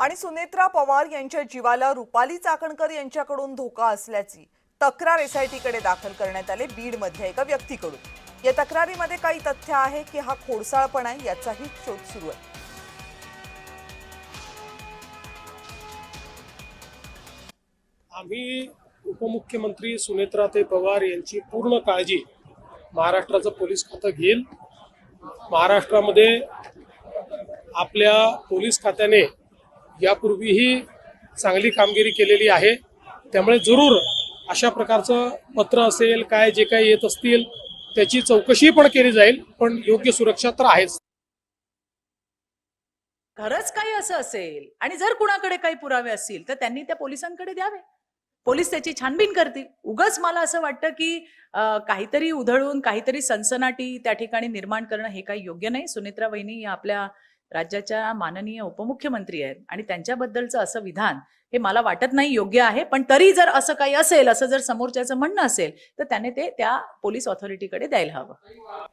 आणि सुनेत्रा पवार यांच्या जीवाला रुपाली चाकणकर यांच्याकडून धोका असल्याची तक्रार एसआयटीकडे दाखल करण्यात आले बीडमध्ये एका व्यक्तीकडून। या तक्रारीमध्ये काही तथ्य आहे की हा खोडसाळपणा आहे याचाही शोध सुरू आहे। आम्ही उपमुख्यमंत्री सुनेत्राताई पवार यांची पूर्ण काळजी महाराष्ट्राचं पोलीस खातं घेईल। महाराष्ट्रामध्ये आपल्या पोलीस खात्याने यापूर्वीही चांगली कामगिरी केलेली आहे, त्यामुळे जरूर अशा प्रकारचं पत्र असेल काय जे काही येत असतील त्याची चौकशी पण केली जाईल, पण योग्य सुरक्षा तर आहेच। खरंच काही असं असेल आणि जर कुणाकडे काही पुरावे असतील तर त्यांनी त्या पोलिसांकडे द्यावे, पोलीस त्याची छानबीन करतील। उगाच मला असं वाटतं की काहीतरी उधळून काहीतरी सनसनाटी त्या ठिकाणी निर्माण करणं हे काही योग्य नाही। सुनेत्रा वहिनी या आपल्या राज्याच्या माननीय उपमुख्यमंत्री आहेत आणि त्यांच्याबद्दलचं असं विधान हे मला वाटत नाही योग्य आहे। पण तरी जर असं काही असेल, असं जर समोरच्याचं म्हणणं असेल तर त्याने ते त्या पोलीस ऑथॉरिटीकडे द्यायला हवं।